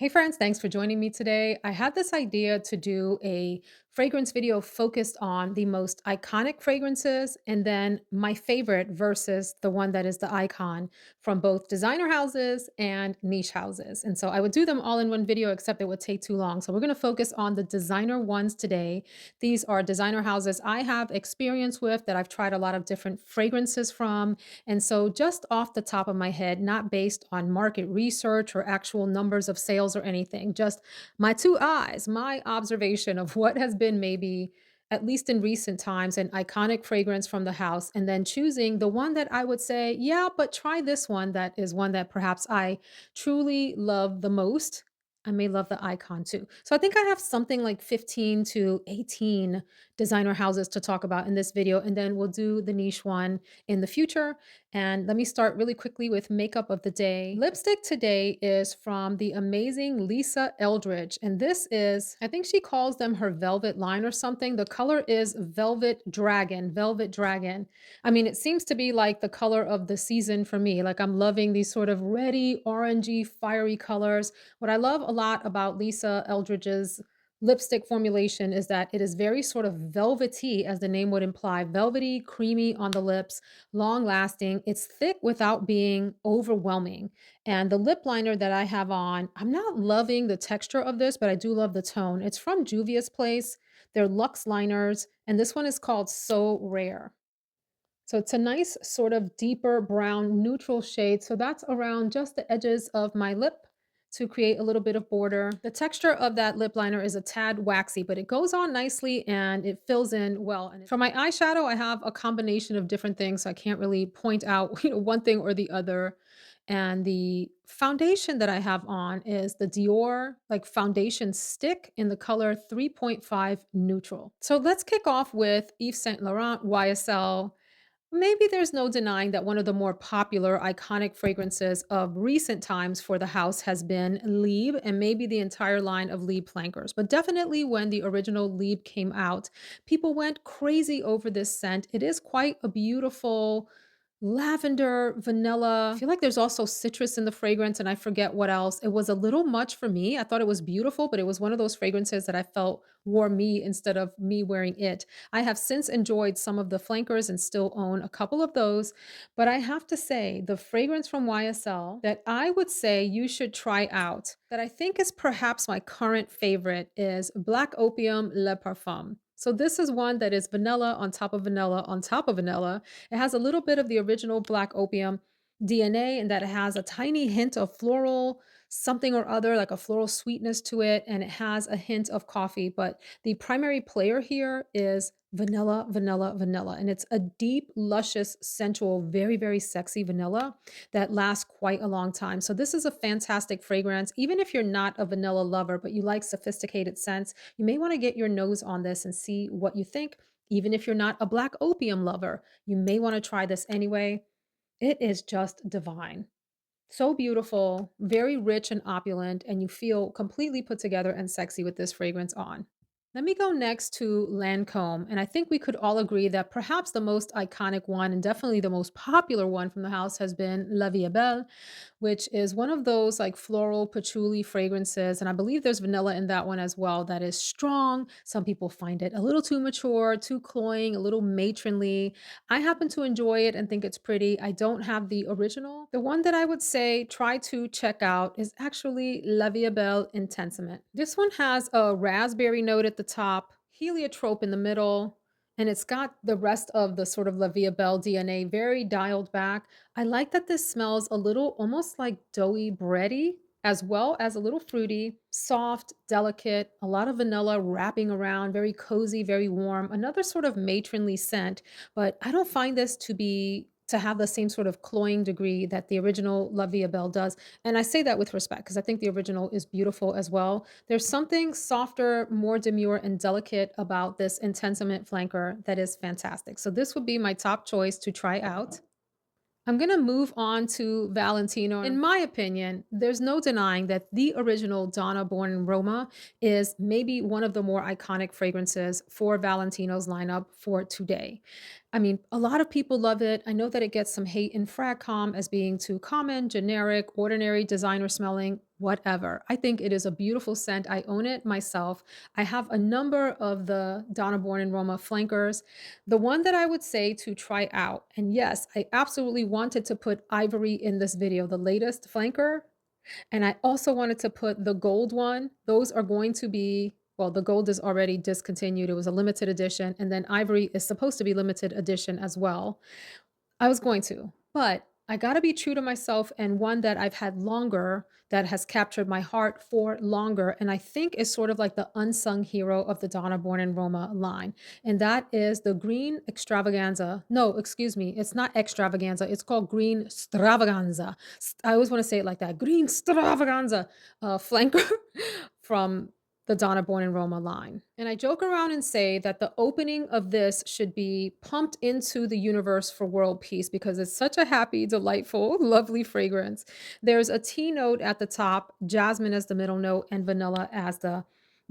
Hey friends, thanks for joining me today. I had this idea to do a fragrance video focused on the most iconic fragrances and then my favorite versus the one that is the icon from both designer houses and niche houses. And so I would do them all in one video, except it would take too long. So we're going to focus on the designer ones today. These are designer houses I have experience with that I've tried a lot of different fragrances from. And so, just off the top of my head, not based on market research or actual numbers of sales or anything, just my two eyes, my observation of what has been maybe, at least in recent times, an iconic fragrance from the house, and then choosing the one that I would say, yeah, but try this one that is one that perhaps I truly love the most. I may love the icon too. So I think I have something like 15 to 18 designer houses to talk about in this video, and then we'll do the niche one in the future. And let me start really quickly with makeup of the day. Lipstick today is from the amazing Lisa Eldridge. And this is, I think she calls them her velvet line or something. The color is Velvet Dragon, Velvet Dragon. I mean, it seems to be like the color of the season for me. Like I'm loving these sort of reddy, orangey, fiery colors. What I love a lot about Lisa Eldridge's lipstick formulation is that it is very sort of velvety, as the name would imply, velvety, creamy on the lips, long lasting. It's thick without being overwhelming. And the lip liner that I have on, I'm not loving the texture of this, but I do love the tone. It's from Juvia's Place. They're luxe liners, and this one is called So Rare. So it's a nice sort of deeper brown neutral shade. So that's around just the edges of my lip to create a little bit of border. The texture of that lip liner is a tad waxy, but it goes on nicely and it fills in well. And for my eyeshadow, I have a combination of different things. So I can't really point out, one thing or the other. And the foundation that I have on is the Dior like foundation stick in the color 3.5 neutral. So let's kick off with Yves Saint Laurent YSL. Maybe there's no denying that one of the more popular, iconic fragrances of recent times for the house has been Libre and maybe the entire line of Libre flankers. But definitely when the original Libre came out, people went crazy over this scent. It is quite a beautiful lavender, vanilla. I feel like there's also citrus in the fragrance, and I forget what else. It was a little much for me. I thought it was beautiful, but it was one of those fragrances that I felt wore me instead of me wearing it. I have since enjoyed some of the flankers and still own a couple of those, but I have to say the fragrance from YSL that I would say you should try out, that I think is perhaps my current favorite, is Black Opium Le Parfum. So this is one that is vanilla on top of vanilla on top of vanilla. It has a little bit of the original Black Opium DNA and that it has a tiny hint of floral something or other, like a floral sweetness to it, and it has a hint of coffee, but the primary player here is vanilla, vanilla, vanilla. And it's a deep, luscious, sensual, very, very sexy vanilla that lasts quite a long time. So, this is a fantastic fragrance. Even if you're not a vanilla lover, but you like sophisticated scents, you may want to get your nose on this and see what you think. Even if you're not a black opium lover, you may want to try this anyway. It is just divine. So beautiful, very rich and opulent, and you feel completely put together and sexy with this fragrance on. Let me go next to Lancome, and I think we could all agree that perhaps the most iconic one and definitely the most popular one from the house has been La Vie est Belle, which is one of those like floral patchouli fragrances. And I believe there's vanilla in that one as well that is strong. Some people find it a little too mature, too cloying, a little matronly. I happen to enjoy it and think it's pretty. I don't have the original. The one that I would say try to check out is actually La Vie est Belle Intensement. This one has a raspberry note at the top, heliotrope in the middle, and it's got the rest of the sort of La Vie Belle DNA very dialed back. I like that this smells a little almost like doughy bready, as well as a little fruity, soft, delicate, a lot of vanilla wrapping around, very cozy, very warm. Another sort of matronly scent, but I don't find this to have the same sort of cloying degree that the original La Vie Belle does. And I say that with respect because I think the original is beautiful as well. There's something softer, more demure and delicate about this Intensament flanker that is fantastic. So this would be my top choice to try out. I'm gonna move on to Valentino. In my opinion, there's no denying that the original Donna Born in Roma is maybe one of the more iconic fragrances for Valentino's lineup for today. I mean, a lot of people love it. I know that it gets some hate in fragcom as being too common, generic, ordinary, designer smelling, whatever. I think it is a beautiful scent. I own it myself. I have a number of the Donna Born and Roma flankers. The one that I would say to try out, and yes, I absolutely wanted to put Ivory in this video, the latest flanker, and I also wanted to put the gold one. Those are going to be, well, the gold is already discontinued. It was a limited edition. And then ivory is supposed to be limited edition as well. I was going to, but I gotta be true to myself and one that I've had longer that has captured my heart for longer, and I think is sort of like the unsung hero of the Donna Born and Roma line, and that is the green extravaganza. No, excuse me, it's not extravaganza, it's called green stravaganza. I always wanna say it like that, green stravaganza, flanker from the Donna Born and Roma line. And I joke around and say that the opening of this should be pumped into the universe for world peace because it's such a happy, delightful, lovely fragrance. There's a tea note at the top, jasmine as the middle note, and vanilla as the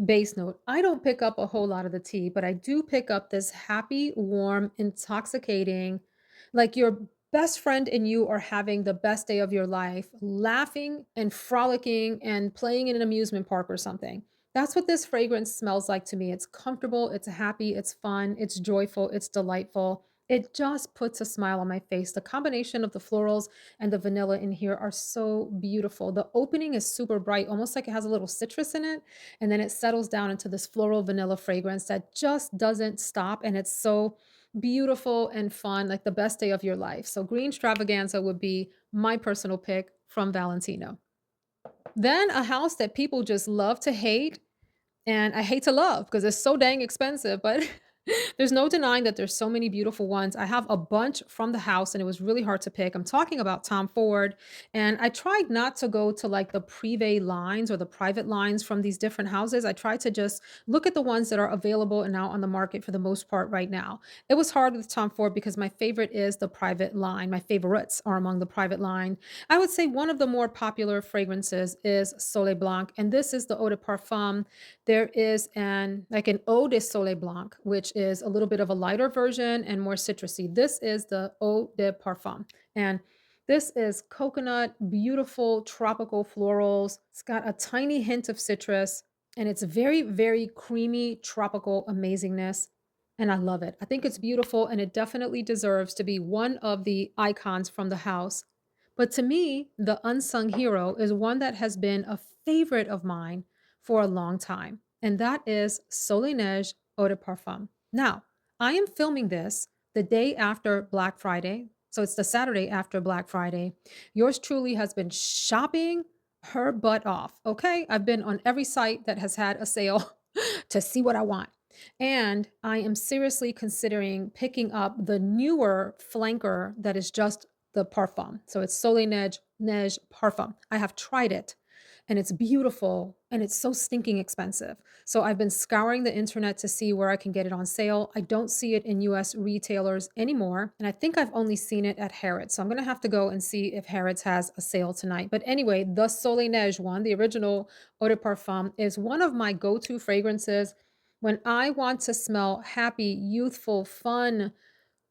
base note. I don't pick up a whole lot of the tea, but I do pick up this happy, warm, intoxicating, like your best friend and you are having the best day of your life, laughing and frolicking and playing in an amusement park or something. That's what this fragrance smells like to me. It's comfortable, it's happy, it's fun, it's joyful, it's delightful. It just puts a smile on my face. The combination of the florals and the vanilla in here are so beautiful. The opening is super bright, almost like it has a little citrus in it, and then it settles down into this floral vanilla fragrance that just doesn't stop, and it's so beautiful and fun, like the best day of your life. So green extravaganza would be my personal pick from Valentino. Then a house that people just love to hate and I hate to love because it's so dang expensive, but there's no denying that there's so many beautiful ones. I have a bunch from the house and it was really hard to pick. I'm talking about Tom Ford, and I tried not to go to like the privé lines or the private lines from these different houses. I tried to just look at the ones that are available and out on the market for the most part right now. It was hard with Tom Ford because my favorite is the private line. My favorites are among the private line. I would say one of the more popular fragrances is Soleil Blanc, and this is the Eau de Parfum. There is an Eau de Soleil Blanc, which is a little bit of a lighter version and more citrusy. This is the Eau de Parfum, and this is coconut, beautiful tropical florals. It's got a tiny hint of citrus, and it's very, very creamy, tropical amazingness, and I love it. I think it's beautiful, and it definitely deserves to be one of the icons from the house. But to me, the unsung hero is one that has been a favorite of mine for a long time, and that is Soleil Neige Eau de Parfum. Now, I am filming this the day after Black Friday, so it's the Saturday after Black Friday. Yours truly has been shopping her butt off, okay? I've been on every site that has had a sale to see what I want. And I am seriously considering picking up the newer flanker that is just the Parfum. So it's Soleil Neige Parfum. I have tried it and it's beautiful and it's so stinking expensive. So I've been scouring the internet to see where I can get it on sale. I don't see it in US retailers anymore, and I think I've only seen it at Harrods. So I'm going to have to go and see if Harrods has a sale tonight. But anyway, the Soleil Neige one, the original Eau de Parfum, is one of my go-to fragrances when I want to smell happy, youthful, fun,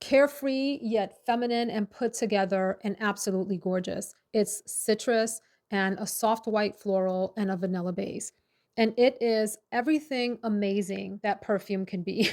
carefree yet feminine and put together and absolutely gorgeous. It's citrus and a soft white floral and a vanilla base. And it is everything amazing that perfume can be.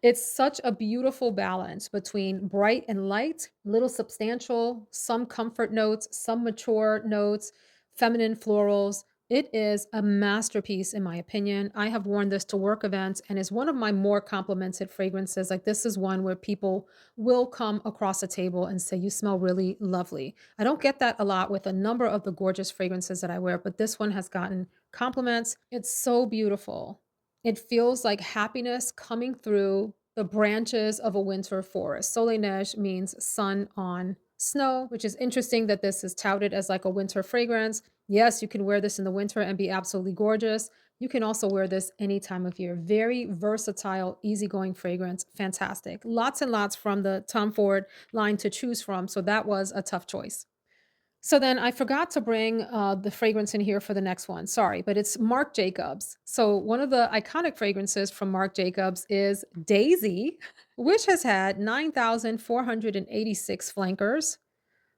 It's such a beautiful balance between bright and light, little substantial, some comfort notes, some mature notes, feminine florals. It is a masterpiece, in my opinion. I have worn this to work events and is one of my more complimented fragrances. Like, this is one where people will come across a table and say, "You smell really lovely." I don't get that a lot with a number of the gorgeous fragrances that I wear, but this one has gotten compliments. It's so beautiful. It feels like happiness coming through the branches of a winter forest. Soleil Neige means sun on snow, which is interesting that this is touted as like a winter fragrance. Yes, you can wear this in the winter and be absolutely gorgeous. You can also wear this any time of year. Very versatile, easygoing fragrance. Fantastic. Lots and lots from the Tom Ford line to choose from. So that was a tough choice. So then I forgot to bring the fragrance in here for the next one. Sorry, but it's Marc Jacobs. So one of the iconic fragrances from Marc Jacobs is Daisy, which has had 9,486 flankers.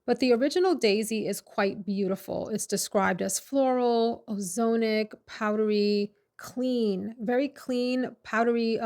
But the original daisy is quite beautiful. It's described as floral, ozonic, powdery, clean, very clean, powdery,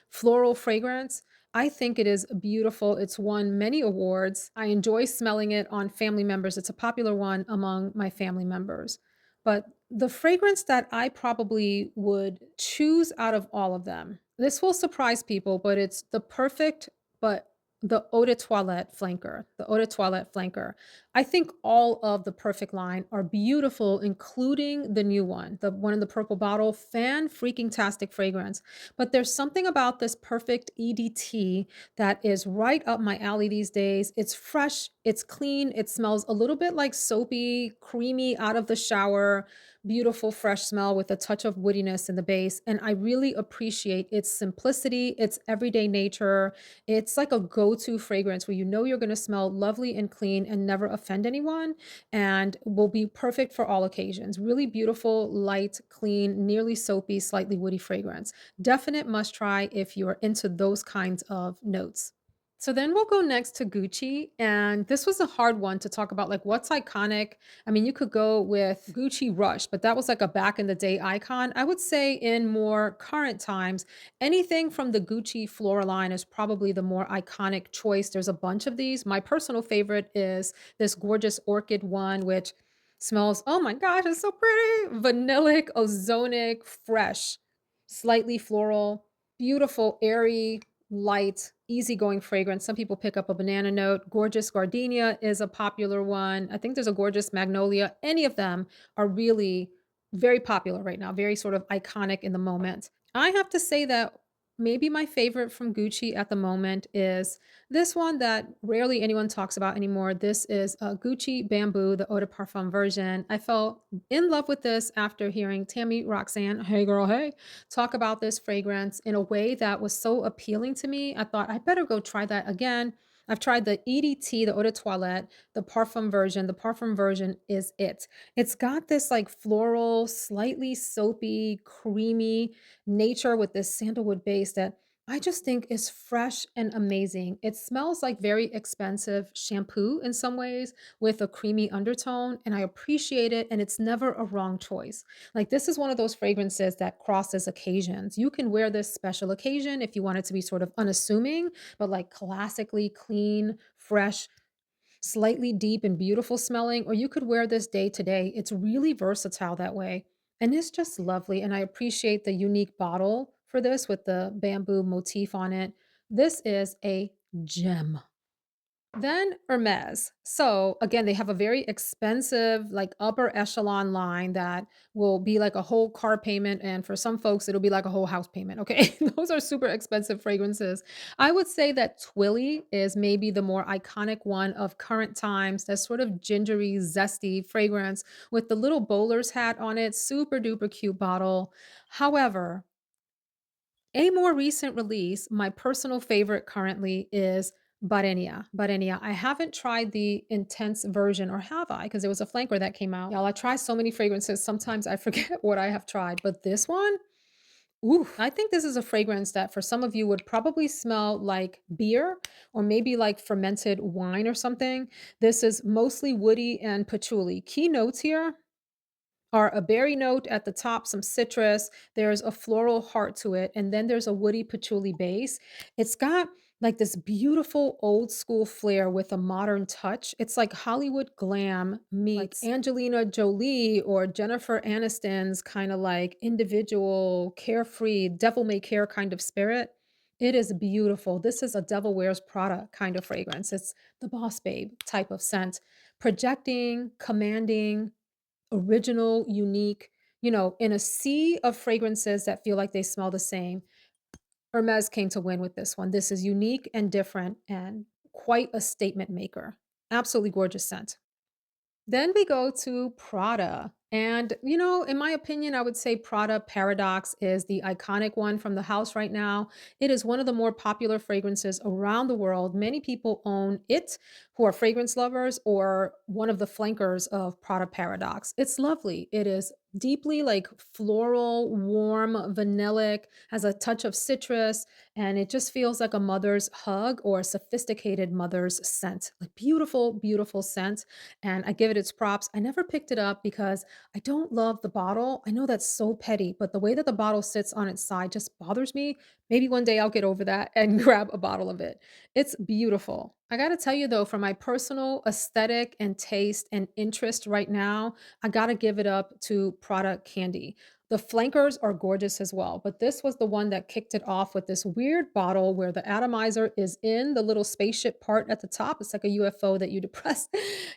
floral fragrance. I think it is beautiful. It's won many awards. I enjoy smelling it on family members. It's a popular one among my family members. But the fragrance that I probably would choose out of all of them, this will surprise people, but it's the perfect but the eau de toilette flanker, the eau de toilette flanker. I think all of the Perfect line are beautiful, including the new one, the one in the purple bottle, fan freaking tastic fragrance. But there's something about this Perfect EDT that is right up my alley these days. It's fresh, it's clean, it smells a little bit like soapy, creamy out of the shower, beautiful fresh smell with a touch of woodiness in the base. And I really appreciate its simplicity, its everyday nature. It's like a go-to fragrance where you know you're gonna smell lovely and clean and never offend anyone, and will be perfect for all occasions. Really beautiful, light, clean, nearly soapy, slightly woody fragrance. Definite must try if you're into those kinds of notes. So then we'll go next to Gucci, and this was a hard one to talk about, like, what's iconic. I mean, you could go with Gucci Rush, but that was like a back in the day icon. I would say in more current times, anything from the Gucci Flora line is probably the more iconic choice. There's a bunch of these. My personal favorite is this gorgeous orchid one, which smells, oh my gosh, it's so pretty. Vanillic, ozonic, fresh, slightly floral, beautiful, airy, light, easygoing fragrance. Some people pick up a banana note. Gorgeous gardenia is a popular one. I think there's a gorgeous magnolia. Any of them are really very popular right now, very sort of iconic in the moment. I have to say that maybe my favorite from Gucci at the moment is this one that rarely anyone talks about anymore. This is Gucci Bamboo, the Eau de Parfum version. I fell in love with this after hearing Tammy Roxanne, hey girl, hey, talk about this fragrance in a way that was so appealing to me. I thought I better go try that again. I've tried the EDT, the Eau de Toilette, the Parfum version. The Parfum version is it. It's got this like floral, slightly soapy, creamy nature with this sandalwood base that I just think is fresh and amazing. It smells like very expensive shampoo in some ways with a creamy undertone, and I appreciate it, and it's never a wrong choice. Like, this is one of those fragrances that crosses occasions. You can wear this special occasion if you want it to be sort of unassuming, but like classically clean, fresh, slightly deep and beautiful smelling, or you could wear this day to day. It's really versatile that way. And it's just lovely. And I appreciate the unique bottle for this with the bamboo motif on it. This is a gem. Then Hermes. So again, they have a very expensive, like upper echelon line that will be like a whole car payment. And for some folks, it'll be like a whole house payment. Okay. Those are super expensive fragrances. I would say that Twilly is maybe the more iconic one of current times. That sort of gingery, zesty fragrance with the little bowler's hat on it. Super duper cute bottle. However, a more recent release, my personal favorite currently is Barenia. Barenia. I haven't tried the intense version, or have I? Because there was a flanker that came out. Y'all, I try so many fragrances. Sometimes I forget what I have tried, but this one, ooh, I think this is a fragrance that for some of you would probably smell like beer or maybe like fermented wine or something. This is mostly woody and patchouli. Key notes here are a berry note at the top, some citrus, there's a floral heart to it, and then there's a woody patchouli base. It's got like this beautiful old school flair with a modern touch. It's like Hollywood glam meets like Angelina Jolie or Jennifer Aniston's kind of like individual, carefree, devil may care kind of spirit. It is beautiful. This is a Devil Wears Prada kind of fragrance. It's the boss babe type of scent, projecting, commanding, original, unique, in a sea of fragrances that feel like they smell the same. Hermes came to win with this one. This is unique and different and quite a statement maker. Absolutely gorgeous scent. Then we go to Prada. And, in my opinion, I would say Prada Paradoxe is the iconic one from the house right now. It is one of the more popular fragrances around the world. Many people own it who are fragrance lovers or one of the flankers of Prada Paradoxe. It's lovely. It is deeply like floral, warm, vanillic, has a touch of citrus, and it just feels like a mother's hug or a sophisticated mother's scent. Like beautiful, beautiful scent, and I give it its props. I never picked it up because I don't love the bottle. I know that's so petty, but the way that the bottle sits on its side just bothers me. Maybe one day I'll get over that and grab a bottle of it. It's beautiful. I gotta tell you though, for my personal aesthetic and taste and interest right now, I gotta give it up to Product Candy. The flankers are gorgeous as well, but this was the one that kicked it off with this weird bottle where the atomizer is in the little spaceship part at the top. It's like a UFO that you depress.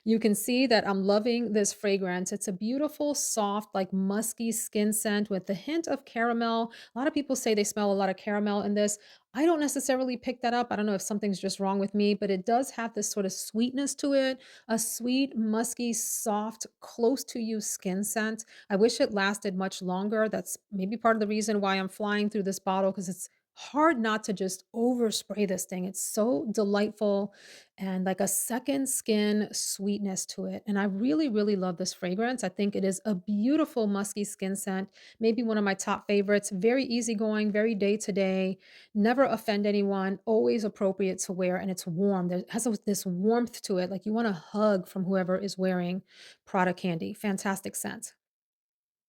You can see that I'm loving this fragrance. It's a beautiful, soft, like musky skin scent with a hint of caramel. A lot of people say they smell a lot of caramel in this. I don't necessarily pick that up. I don't know if something's just wrong with me, but it does have this sort of sweetness to it, a sweet, musky, soft, close to you skin scent. I wish it lasted much longer. That's maybe part of the reason why I'm flying through this bottle because it's hard not to just overspray this thing. It's so delightful and like a second skin sweetness to it. And I really, really love this fragrance. I think it is a beautiful musky skin scent, maybe one of my top favorites. Very easygoing, very day to day, never offend anyone, always appropriate to wear. And it's warm. There has this warmth to it. Like you want a hug from whoever is wearing Prada Candy. Fantastic scent.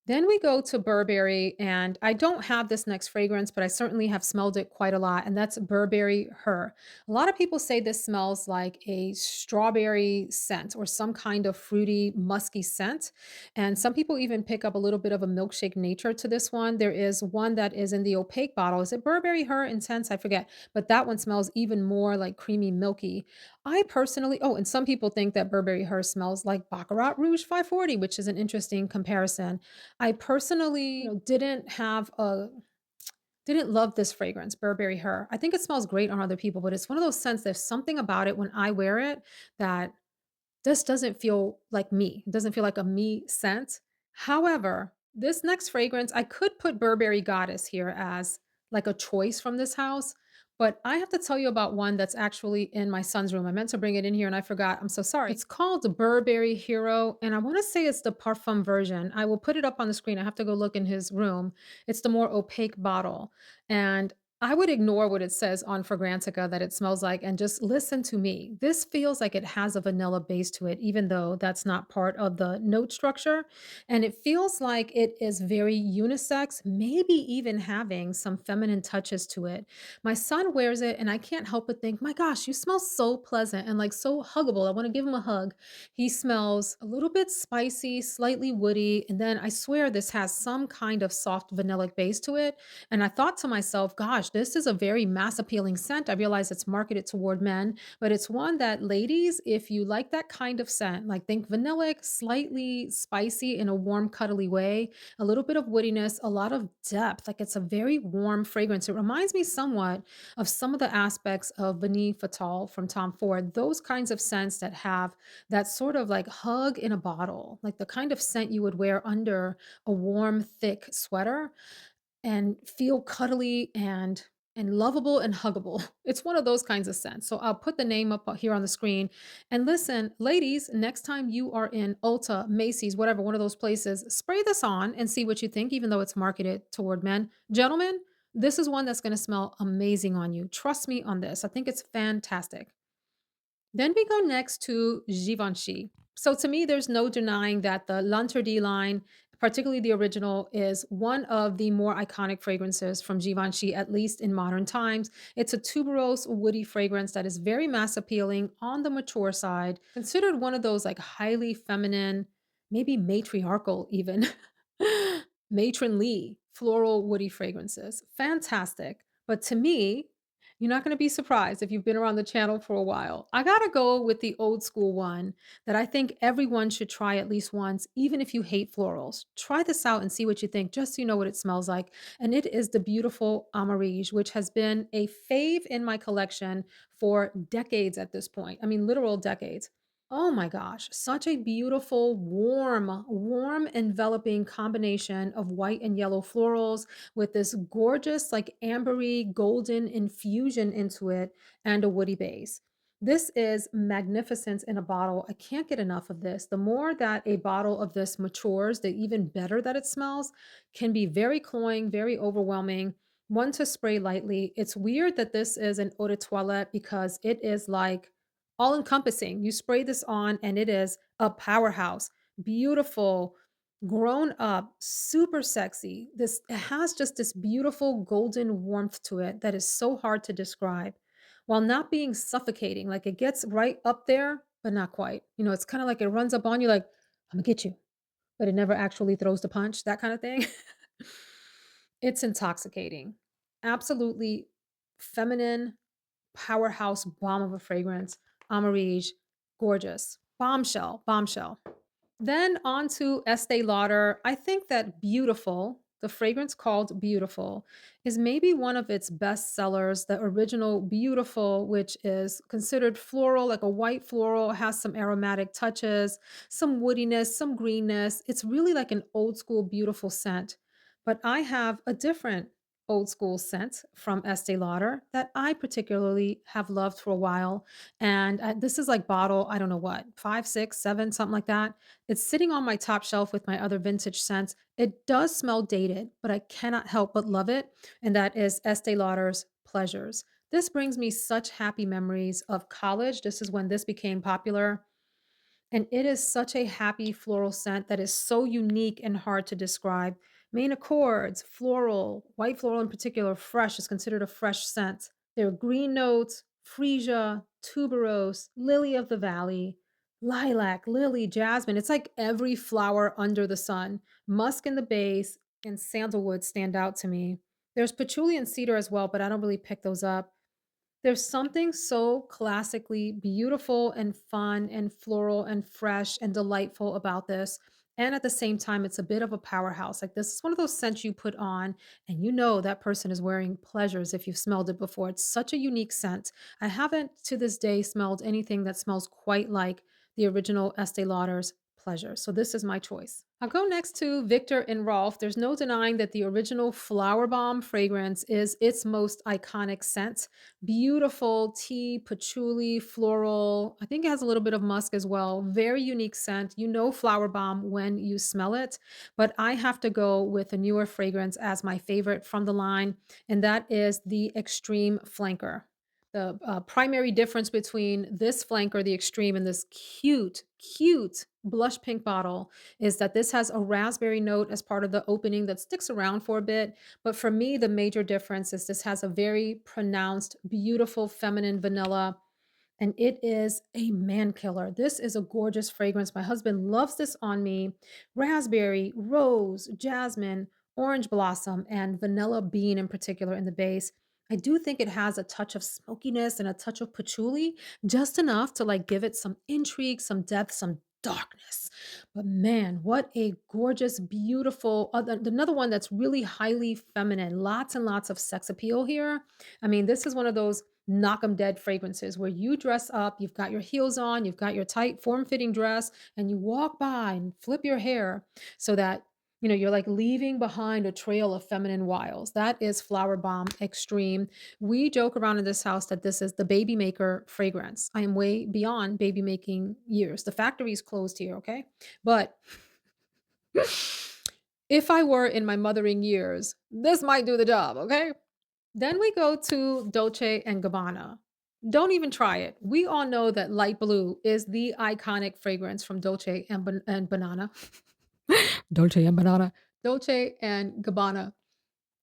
Then we go to Burberry, and I don't have this next fragrance, but I certainly have smelled it quite a lot, and that's Burberry Her. A lot of people say this smells like a strawberry scent or some kind of fruity, musky scent. And some people even pick up a little bit of a milkshake nature to this one. There is one that is in the opaque bottle. Is it Burberry Her Intense? I forget. But that one smells even more like creamy, milky. I personally, oh, and some people think that Burberry Her smells like Baccarat Rouge 540, which is an interesting comparison. I personally, didn't love this fragrance, Burberry Her. I think it smells great on other people, but it's one of those scents, there's something about it when I wear it that this doesn't feel like me. It doesn't feel like a me scent. However, this next fragrance, I could put Burberry Goddess here as like a choice from this house, but I have to tell you about one that's actually in my son's room. I meant to bring it in here and I forgot. I'm so sorry. It's called the Burberry Hero, and I want to say it's the Parfum version. I will put it up on the screen. I have to go look in his room. It's the more opaque bottle. And I would ignore what it says on Fragrantica that it smells like and just listen to me. This feels like it has a vanilla base to it, even though that's not part of the note structure. And it feels like it is very unisex, maybe even having some feminine touches to it. My son wears it, and I can't help but think, my gosh, you smell so pleasant and like so huggable. I want to give him a hug. He smells a little bit spicy, slightly woody. And then I swear this has some kind of soft vanillic base to it. And I thought to myself, gosh, this is a very mass appealing scent. I realize it's marketed toward men, but it's one that ladies, if you like that kind of scent, like think vanillic, slightly spicy in a warm, cuddly way, a little bit of woodiness, a lot of depth. Like it's a very warm fragrance. It reminds me somewhat of some of the aspects of Vanille Fatale from Tom Ford, those kinds of scents that have that sort of like hug in a bottle, like the kind of scent you would wear under a warm, thick sweater and feel cuddly and lovable and huggable. It's one of those kinds of scents. So I'll put the name up here on the screen. And listen, ladies, next time you are in Ulta, Macy's, whatever, one of those places, spray this on and see what you think, even though it's marketed toward men. Gentlemen, this is one that's going to smell amazing on you. Trust me on this. I think it's fantastic. Then we go next to Givenchy. So to me, there's no denying that the L'Interdit line, particularly the original, is one of the more iconic fragrances from Givenchy, at least in modern times. It's a tuberose, woody fragrance that is very mass appealing on the mature side, considered one of those like highly feminine, maybe matriarchal even, matronly floral woody fragrances. Fantastic. But to me, you're not gonna be surprised if you've been around the channel for a while. I gotta go with the old school one that I think everyone should try at least once, even if you hate florals. Try this out and see what you think, just so you know what it smells like. And it is the beautiful Amarige, which has been a fave in my collection for decades at this point. I mean, literal decades. Oh my gosh, such a beautiful, warm, enveloping combination of white and yellow florals with this gorgeous, like ambery golden infusion into it and a woody base. This is magnificence in a bottle. I can't get enough of this. The more that a bottle of this matures, the even better that it smells. Can be very cloying, very overwhelming. One to spray lightly. It's weird that this is an eau de toilette because it is like all encompassing. You spray this on and it is a powerhouse. Beautiful, grown up, super sexy. This it has just this beautiful golden warmth to it that is so hard to describe while not being suffocating. Like it gets right up there, but not quite. It's kind of like it runs up on you like, I'm gonna get you, but it never actually throws the punch, that kind of thing. It's intoxicating. Absolutely feminine, powerhouse bomb of a fragrance. Amarige, gorgeous. Bombshell, bombshell. Then on to Estee Lauder. I think that Beautiful, the fragrance called Beautiful, is maybe one of its best sellers. The original Beautiful, which is considered floral, like a white floral, has some aromatic touches, some woodiness, some greenness. It's really like an old school beautiful scent. But I have a different old school scent from Estee Lauder that I particularly have loved for a while. And this is like bottle, I don't know what, five, six, seven, something like that. It's sitting on my top shelf with my other vintage scents. It does smell dated, but I cannot help but love it, and that is Estee Lauder's Pleasures. This brings me such happy memories of college. This is when this became popular, and it is such a happy floral scent that is so unique and hard to describe. Main accords, floral, white floral in particular, fresh is considered a fresh scent. There are green notes, freesia, tuberose, lily of the valley, lilac, lily, jasmine. It's like every flower under the sun. Musk in the base and sandalwood stand out to me. There's patchouli and cedar as well, but I don't really pick those up. There's something so classically beautiful and fun and floral and fresh and delightful about this. And at the same time, it's a bit of a powerhouse. Like this is one of those scents you put on and you know that person is wearing pleasures if you've smelled it before. It's such a unique scent. I haven't to this day smelled anything that smells quite like the original Estee Lauder's pleasure. So this is my choice. I'll go next to Viktor and Rolf. There's no denying that the original Flower Bomb fragrance is its most iconic scent. Beautiful tea, patchouli, floral. I think it has a little bit of musk as well. Very unique scent. You know flower bomb when you smell it, but I have to go with a newer fragrance as my favorite from the line, and that is the Extreme Flanker. The primary difference between this flanker, the extreme, and this cute blush pink bottle is that this has a raspberry note as part of the opening that sticks around for a bit, but for me, the major difference is this has a very pronounced, beautiful feminine vanilla, and it is a man killer. This is a gorgeous fragrance. My husband loves this on me. Raspberry, rose, jasmine, orange blossom, and vanilla bean in particular in the base. I do think it has a touch of smokiness and a touch of patchouli, just enough to like give it some intrigue, some depth, some darkness. But man, what a gorgeous, beautiful, another one that's really highly feminine. Lots and lots of sex appeal here. I mean, this is one of those knock 'em dead fragrances where you dress up, you've got your heels on, you've got your tight form-fitting dress, and you walk by and flip your hair so that you're like leaving behind a trail of feminine wiles. That is Flower Bomb Extreme. We joke around in this house that this is the baby maker fragrance. I am way beyond baby making years. The factory's closed here, okay? But if I were in my mothering years, this might do the job, okay? Then we go to Dolce and Gabbana. Don't even try it. We all know that light blue is the iconic fragrance from Dolce and Banana. Dolce and Banana. Dolce and Gabbana.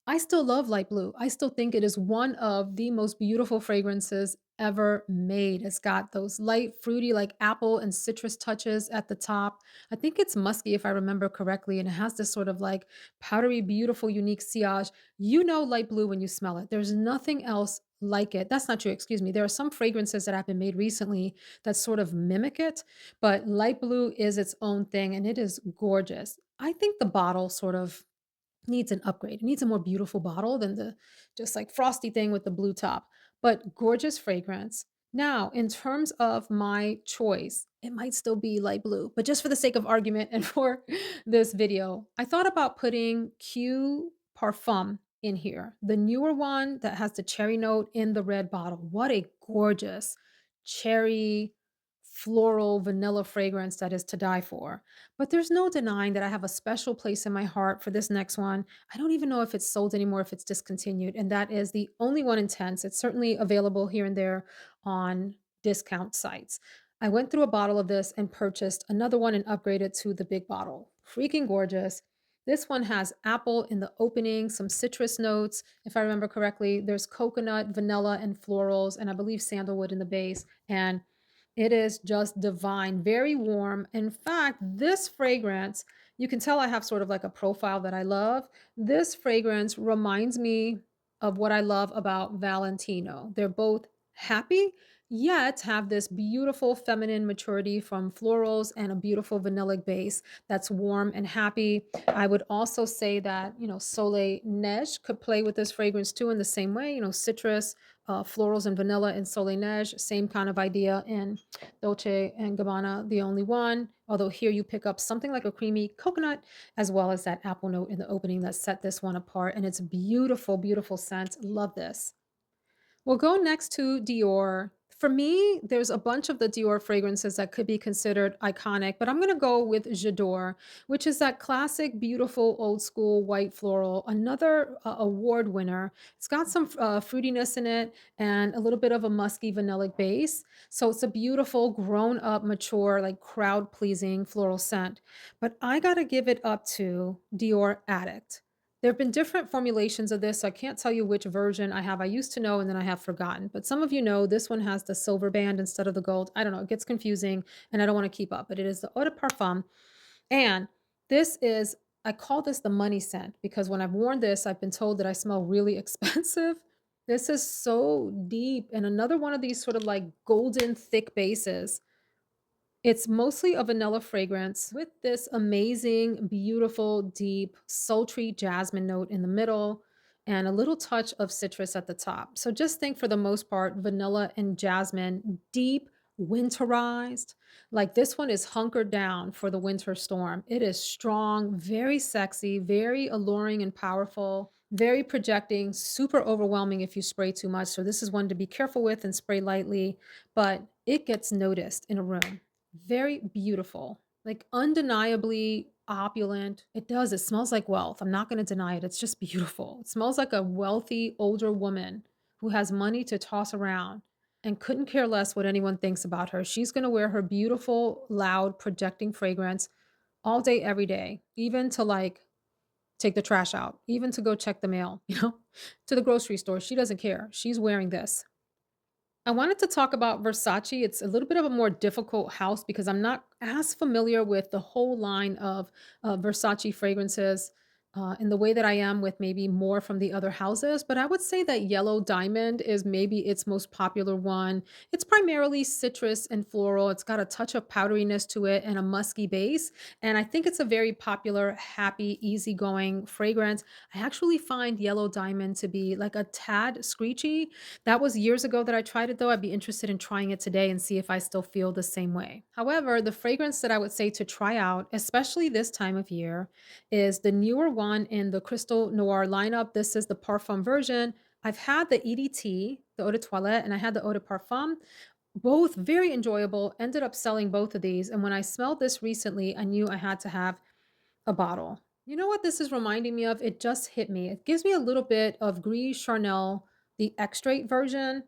I still love light blue. I still think it is one of the most beautiful fragrances ever made. It's got those light, fruity, like apple and citrus touches at the top. I think it's musky if I remember correctly, and it has this sort of like powdery, beautiful, unique sillage. You know light blue when you smell it. There's nothing else like it. That's not true, excuse me. There are some fragrances that have been made recently that sort of mimic it, but light blue is its own thing and it is gorgeous. I think the bottle sort of needs an upgrade. It needs a more beautiful bottle than the just like frosty thing with the blue top. But gorgeous fragrance. Now, in terms of my choice, it might still be light blue, but just for the sake of argument and for this video, I thought about putting Q Parfum in here, the newer one that has the cherry note in the red bottle. What a gorgeous cherry, floral, vanilla fragrance that is to die for. But there's no denying that I have a special place in my heart for this next one. I don't even know if it's sold anymore, if it's discontinued, and that is the only one intense. It's certainly available here and there on discount sites. I went through a bottle of this and purchased another one and upgraded to the big bottle. Freaking gorgeous. This one has apple in the opening, some citrus notes. If I remember correctly, there's coconut, vanilla, and florals, and I believe sandalwood in the base. And it is just divine, very warm. In fact, this fragrance, you can tell I have sort of like a profile that I love. This fragrance reminds me of what I love about Valentino. They're both happy, yet have this beautiful feminine maturity from florals and a beautiful vanillic base that's warm and happy. I would also say that, Soleil Neige could play with this fragrance too in the same way, citrus, florals and vanilla in Soleil Neige, same kind of idea in Dolce and Gabbana, the only one. Although here you pick up something like a creamy coconut as well as that apple note in the opening that set this one apart. And it's beautiful, beautiful scent. Love this. We'll go next to Dior. For me, there's a bunch of the Dior fragrances that could be considered iconic, but I'm going to go with J'adore, which is that classic, beautiful, old school white floral, another award winner. It's got some fruitiness in it and a little bit of a musky vanillic base. So it's a beautiful, grown up, mature, like crowd pleasing floral scent. But I got to give it up to Dior Addict. There have been different formulations of this, so I can't tell you which version I have. I used to know and then I have forgotten. But some of you know this one has the silver band instead of the gold. I don't know, it gets confusing and I don't want to keep up, but it is the Eau de Parfum. And this is, I call this the money scent because when I've worn this, I've been told that I smell really expensive. This is so deep. And another one of these sort of like golden thick bases. It's mostly a vanilla fragrance with this amazing, beautiful, deep, sultry jasmine note in the middle and a little touch of citrus at the top. So just think for the most part, vanilla and jasmine, deep, winterized. Like this one is hunkered down for the winter storm. It is strong, very sexy, very alluring and powerful, very projecting, super overwhelming if you spray too much. So this is one to be careful with and spray lightly, but it gets noticed in a room. Very beautiful, like, undeniably opulent. It does, it smells like wealth. I'm not gonna deny it, it's just beautiful. It smells like a wealthy older woman who has money to toss around and couldn't care less what anyone thinks about her. She's gonna wear her beautiful, loud, projecting fragrance all day, every day, even to, like, take the trash out, even to go check the mail, to the grocery store. She doesn't care. She's wearing this. I wanted to talk about Versace. It's a little bit of a more difficult house because I'm not as familiar with the whole line of Versace fragrances in the way that I am with maybe more from the other houses. But I would say that Yellow Diamond is maybe its most popular one. It's primarily citrus and floral. It's got a touch of powderiness to it and a musky base. And I think it's a very popular, happy, easygoing fragrance. I actually find Yellow Diamond to be like a tad screechy. That was years ago that I tried it though. I'd be interested in trying it today and see if I still feel the same way. However, the fragrance that I would say to try out, especially this time of year, is the newer one in the Crystal Noir lineup. This is the Parfum version. I've had the EDT, the Eau de Toilette, and I had the Eau de Parfum. Both very enjoyable. Ended up selling both of these. And when I smelled this recently, I knew I had to have a bottle. You know what this is reminding me of? It just hit me. It gives me a little bit of Gris Charnel, the extrait version.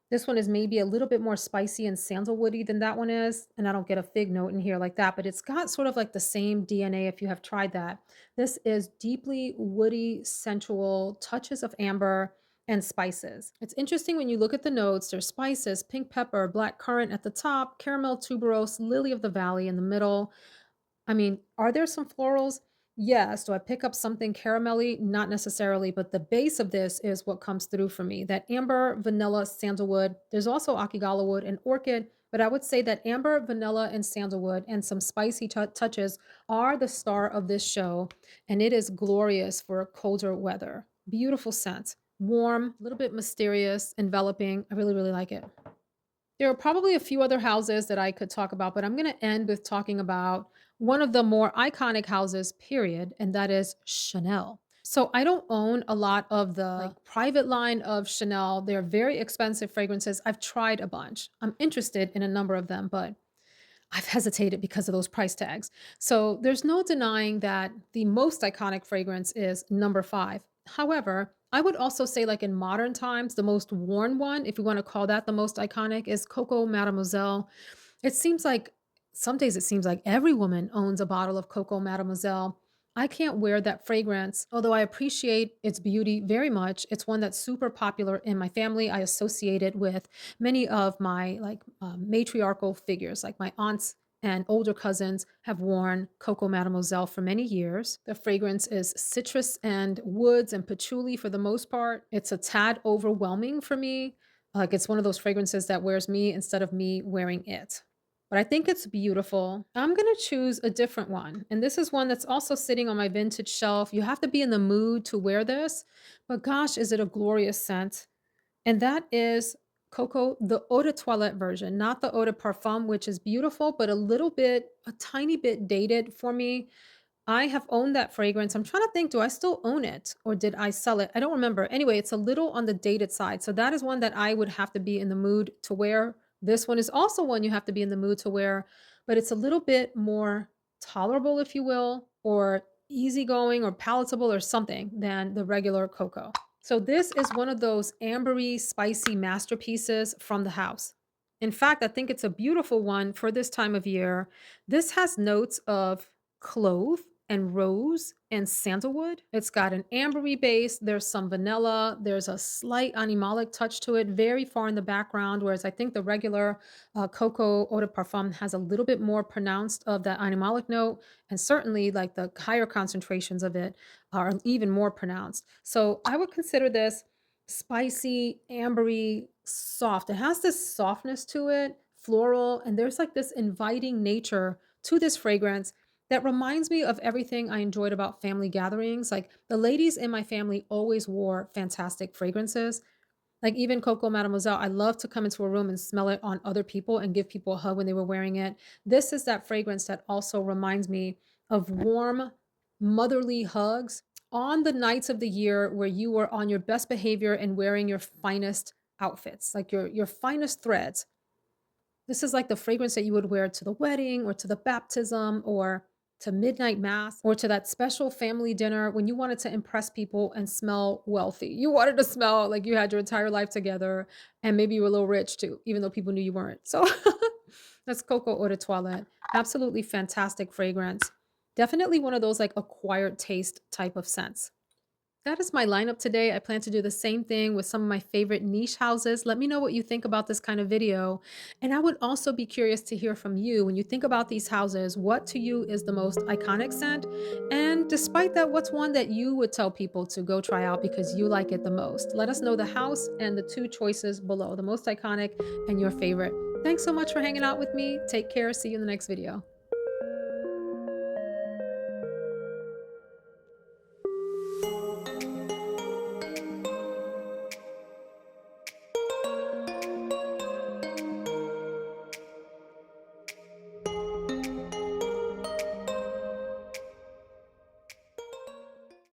This one is maybe a little bit more spicy and sandalwoody than that one is, and I don't get a fig note in here like that, but it's got sort of like the same DNA if you have tried that. This is deeply woody, sensual, touches of amber and spices. It's interesting when you look at the notes, there's spices, pink pepper, black currant at the top, caramel tuberose, lily of the valley in the middle. I mean, are there some florals? Yes. Do I pick up something caramelly? Not necessarily, but the base of this is what comes through for me. That amber, vanilla, sandalwood. There's also akigala wood and orchid, but I would say that amber, vanilla, and sandalwood and some spicy touches are the star of this show, and it is glorious for colder weather. Beautiful scent. Warm, a little bit mysterious, enveloping. I really, really like it. There are probably a few other houses that I could talk about, but I'm going to end with talking about one of the more iconic houses, period, and that is Chanel. So I don't own a lot of the private line of Chanel. They're very expensive fragrances. I've tried a bunch. I'm interested in a number of them, but I've hesitated because of those price tags. So there's no denying that the most iconic fragrance is number 5. However, I would also say, like in modern times, the most worn one, if you want to call that the most iconic, is Coco Mademoiselle. It seems like some days it seems like every woman owns a bottle of Coco Mademoiselle. I can't wear that fragrance, although I appreciate its beauty very much. It's one that's super popular in my family. I associate it with many of my matriarchal figures, like my aunts and older cousins have worn Coco Mademoiselle for many years. The fragrance is citrus and woods and patchouli for the most part. It's a tad overwhelming for me. Like it's one of those fragrances that wears me instead of me wearing it. But I think it's beautiful. I'm going to choose a different one. And this is one that's also sitting on my vintage shelf. You have to be in the mood to wear this, but gosh, is it a glorious scent. And that is Coco, the Eau de Toilette version, not the Eau de Parfum, which is beautiful, but a tiny bit dated for me. I have owned that fragrance. I'm trying to think, do I still own it or did I sell it? I don't remember. Anyway, it's a little on the dated side. So that is one that I would have to be in the mood to wear. This one is also one you have to be in the mood to wear, but it's a little bit more tolerable, if you will, or easygoing or palatable or something than the regular cocoa. So this is one of those ambery, spicy masterpieces from the house. In fact, I think it's a beautiful one for this time of year. This has notes of clove and rose and sandalwood. It's got an ambery base. There's some vanilla. There's a slight animalic touch to it, very far in the background. Whereas I think the regular Cocoa Eau de Parfum has a little bit more pronounced of that animalic note. And certainly, like the higher concentrations of it are even more pronounced. So I would consider this spicy, ambery, soft. It has this softness to it, floral, and there's like this inviting nature to this fragrance that reminds me of everything I enjoyed about family gatherings. Like the ladies in my family always wore fantastic fragrances. Like even Coco Mademoiselle, I love to come into a room and smell it on other people and give people a hug when they were wearing it. This is that fragrance that also reminds me of warm, motherly hugs on the nights of the year where you were on your best behavior and wearing your finest outfits, like your finest threads. This is like the fragrance that you would wear to the wedding or to the baptism or to midnight mass or to that special family dinner when you wanted to impress people and smell wealthy. You wanted to smell like you had your entire life together and maybe you were a little rich too, even though people knew you weren't. So that's Coco Eau de Toilette. Absolutely fantastic fragrance. Definitely one of those like acquired taste type of scents. That is my lineup today. I plan to do the same thing with some of my favorite niche houses. Let me know what you think about this kind of video. And I would also be curious to hear from you when you think about these houses, what to you is the most iconic scent? And despite that, what's one that you would tell people to go try out because you like it the most? Let us know the house and the two choices below, the most iconic and your favorite. Thanks so much for hanging out with me. Take care. See you in the next video.